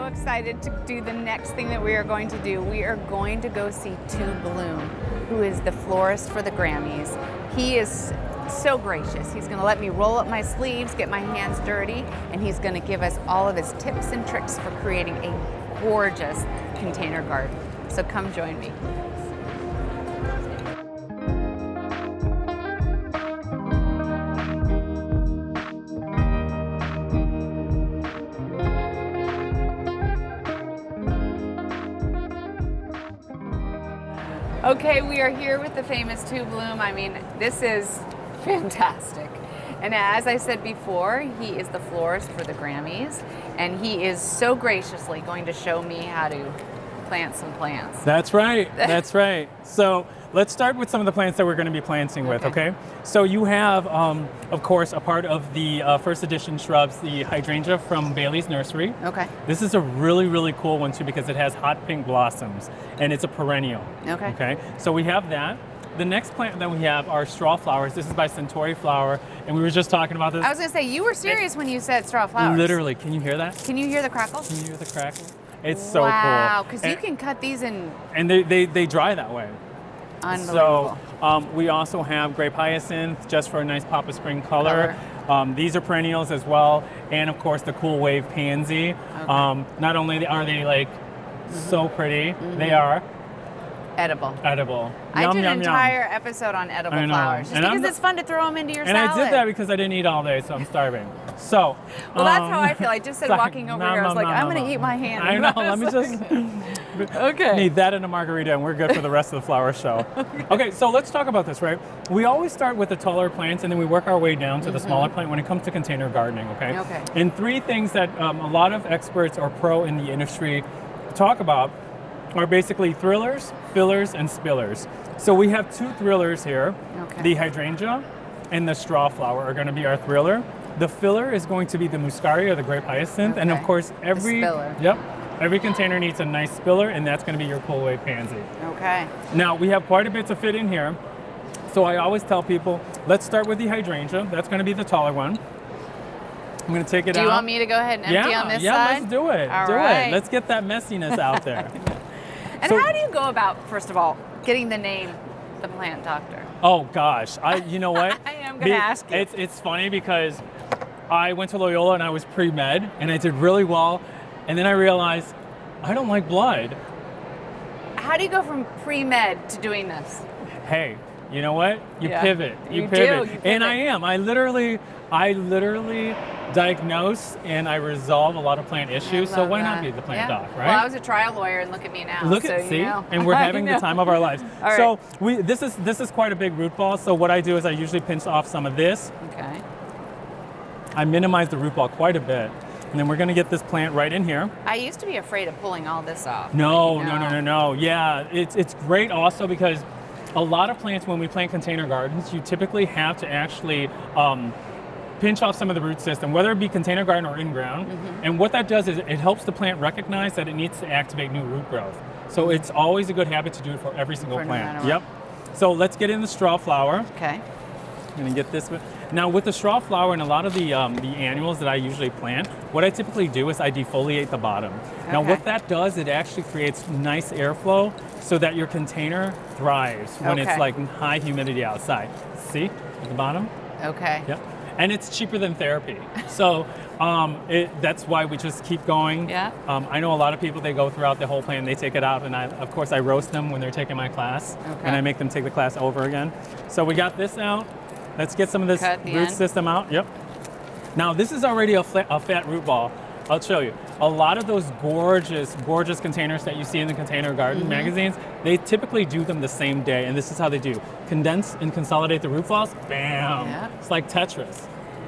excited to do the next thing that we are going to do. We are going to go see Bloom, who is the florist for the Grammys. He is so gracious. He's going to let me roll up my sleeves, get my hands dirty, and he's going to give us all of his tips and tricks for creating a gorgeous container garden. So come join me. Okay, we are here with the famous Bloom. I mean, this is fantastic. And as I said before, he is the florist for the Grammys, and he is so graciously going to show me how to plant some plants. That's right, that's right. So let's start with some of the plants that we're going to be planting with, okay? So you have, of course, a part of the first edition shrubs, the hydrangea from Bailey's Nursery. Okay. This is a really, really cool one too because it has hot pink blossoms and it's a perennial. Okay. So we have that. The next plant that we have are straw flowers. This is by Centauri Flower, and we were just talking about this. I was going to say, you were serious when you said straw flowers. Literally, can you hear that? Can you hear the crackle? Can you hear the crackle? It's so cool. Wow, because you can cut these in. And they dry that way. Unbelievable. So we also have grape hyacinth, just for a nice pop of spring color. These are perennials as well, and of course the cool wave pansy. Okay. Not only are they like so pretty, they are edible. I did an entire episode on edible flowers, just because it's fun to throw them into your salad. And I did that because I didn't eat all day, so I'm starving. So. Well, that's how I feel. I just said walking over here, I was like, I'm going to eat my hand. I know. Let me just. Okay. Need that and a margarita, and we're good for the rest of the flower show. Okay, so let's talk about this, right? We always start with the taller plants, and then we work our way down to the smaller plant when it comes to container gardening. Okay. And three things that a lot of experts or pro in the industry talk about are basically thrillers, fillers, and spillers. So we have two thrillers here. The hydrangea and the straw flower are going to be our thriller. The filler is going to be the muscaria or the grape hyacinth, and of course every container needs a nice spiller, and that's going to be your cool wave pansy. Okay. Now we have quite a bit to fit in here, so I always tell people, let's start with the hydrangea. That's going to be the taller one. I'm going to take it out. Do you want me to go ahead and empty on this side? Yeah, let's do it. All right. Let's get that messiness out there. And how do you go about, first of all, getting the name, the plant doctor? Oh gosh, you know what? I am going to ask you. It's funny because I went to Loyola and I was pre-med and I did really well, and then I realized I don't like blood. How do you go from pre-med to doing this? Hey, you know what? You pivot. You pivot. Do. And I am. I literally diagnose and I resolve a lot of plant issues. So why not be the plant doc, right? Well, I was a trial lawyer, and look at me now. And we're having the time of our lives. All so this is quite a big root ball. So what I do is I usually pinch off some of this. Okay. I minimize the root ball quite a bit. And then we're going to get this plant right in here. I used to be afraid of pulling all this off. No. Yeah, it's great also because a lot of plants, when we plant container gardens, you typically have to actually pinch off some of the root system, whether it be container garden or in-ground. And what that does is it helps the plant recognize that it needs to activate new root growth. So it's always a good habit to do it for every single plant. Yep. So let's get in the straw flower. Okay. I'm going to get this. Now with the straw flower and a lot of the annuals that I usually plant, what I typically do is I defoliate the bottom. Now what that does, it actually creates nice airflow so that your container thrives when it's like high humidity outside. See at the bottom? Okay. Yep. And it's cheaper than therapy. So that's why we just keep going. Yeah. I know a lot of people, they go throughout the whole plant, they take it out, and of course I roast them when they're taking my class, and I make them take the class over again. So we got this out. Let's get some of this root system out. Yep. Now this is already a fat root ball. I'll show you. A lot of those gorgeous, gorgeous containers that you see in the container garden magazines, they typically do them the same day, and this is how they do. Condense and consolidate the root balls, bam. Yeah. It's like Tetris.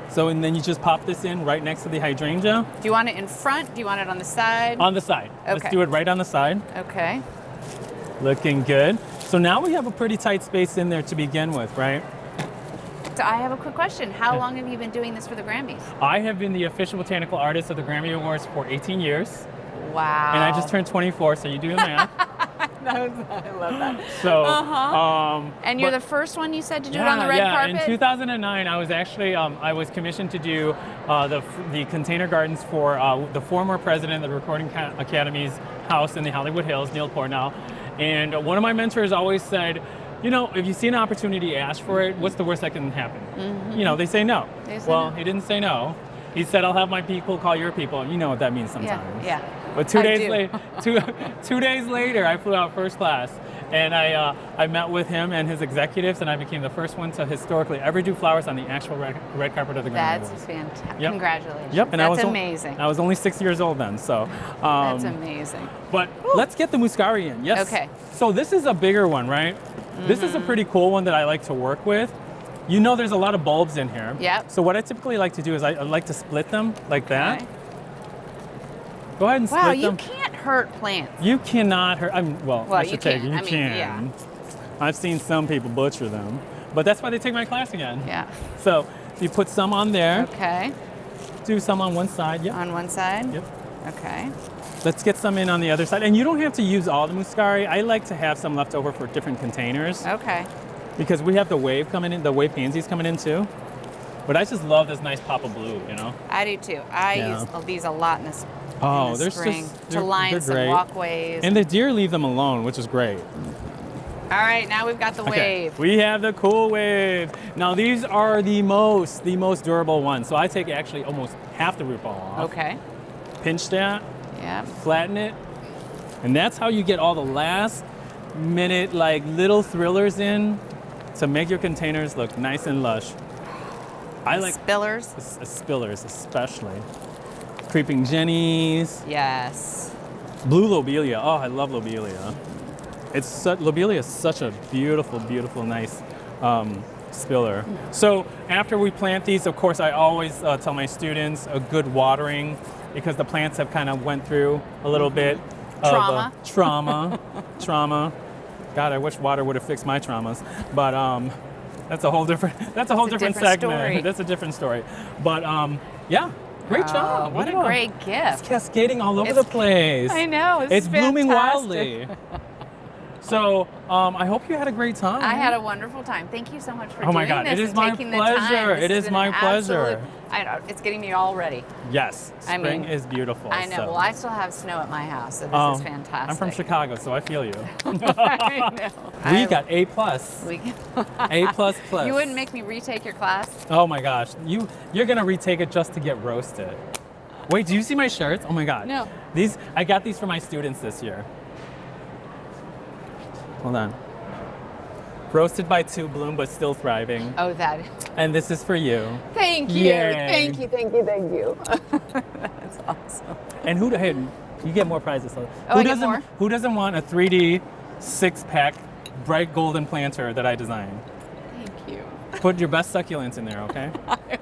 So, and then you just pop this in right next to the hydrangea. Do you want it in front? Do you want it on the side? On the side. Okay. Let's do it right on the side. Okay. Looking good. So now we have a pretty tight space in there to begin with, right? So I have a quick question. How long have you been doing this for the Grammys? I have been the official botanical artist of the Grammy Awards for 18 years. Wow. And I just turned 24, so you do the math. I love that. So, and you're the first one you said to do it on the red carpet? In 2009, I was actually I was commissioned to do the container gardens for the former president of the Recording Academy's house in the Hollywood Hills, Neil Portnow. And one of my mentors always said, you know, if you see an opportunity, ask for it. What's the worst that can happen? You know, they say no. He didn't say no. He said, I'll have my people call your people. You know what that means sometimes. Yeah. But 2 days later, 2 days later, I flew out first class, and I met with him and his executives, and I became the first one to historically ever do flowers on the actual red carpet of the Grammy That's Awards. fantastic. Yep. Congratulations. Yep. And that's amazing. I was only 6 years old then, so. That's amazing. But let's get the muscari in. Yes. Okay. So this is a bigger one, right? This is a pretty cool one that I like to work with. You know, there's a lot of bulbs in here. Yep. So what I typically like to do is I like to split them like that. Go ahead and split them. Wow, you can't hurt plants. You cannot hurt. I should take it. You I mean, can. yeah. I've seen some people butcher them, but that's why they take my class again. Yeah. So you put some on there. Okay. Do some on one side. Yep. On one side? Yep. Okay. Let's get some in on the other side. And you don't have to use all the muscari. I like to have some left over for different containers. Okay. Because we have the wave coming in, the wave pansies coming in too. But I just love this nice pop of blue, you know? I do too. I use these a lot in the spring. They're spring just, to line some great. Walkways. And the deer leave them alone, which is great. All right, now we've got the wave. We have the cool wave. Now these are the most durable ones. So I take actually almost half the root ball off. Okay. Pinch that. Yeah. Flatten it. And that's how you get all the last minute like little thrillers in to make your containers look nice and lush. I like spillers. Spillers especially. Creeping jennies. Yes. Blue lobelia. Oh, I love lobelia. Lobelia is such a beautiful, beautiful, nice spiller. So after we plant these, of course, I always tell my students a good watering because the plants have kind of went through a little bit of trauma. God, I wish water would have fixed my traumas, but that's a whole different segment. Story. That's a different story. But yeah. Great job. What a great gift. It's cascading all over the place. I know. It's blooming wildly. So I hope you had a great time. I had a wonderful time. Thank you so much for doing this. Oh my God, it is my pleasure. It is my pleasure. I know, it's getting me all ready. Yes, spring is beautiful. I know. Well, I still have snow at my house, so this is fantastic. I'm from Chicago, so I feel you. I know. We got A+. A++. You wouldn't make me retake your class? Oh my gosh, you're gonna retake it just to get roasted. Wait, do you see my shirts? Oh my God. No. I got these for my students this year. Hold on. Roasted by two bloom, but still thriving. Oh, that is. And this is for you. Thank you. Yay. Thank you. That's awesome. And you get more prizes. Oh, I get more? Who doesn't want a 3D 6-pack bright golden planter that I designed? Thank you. Put your best succulents in there, okay? I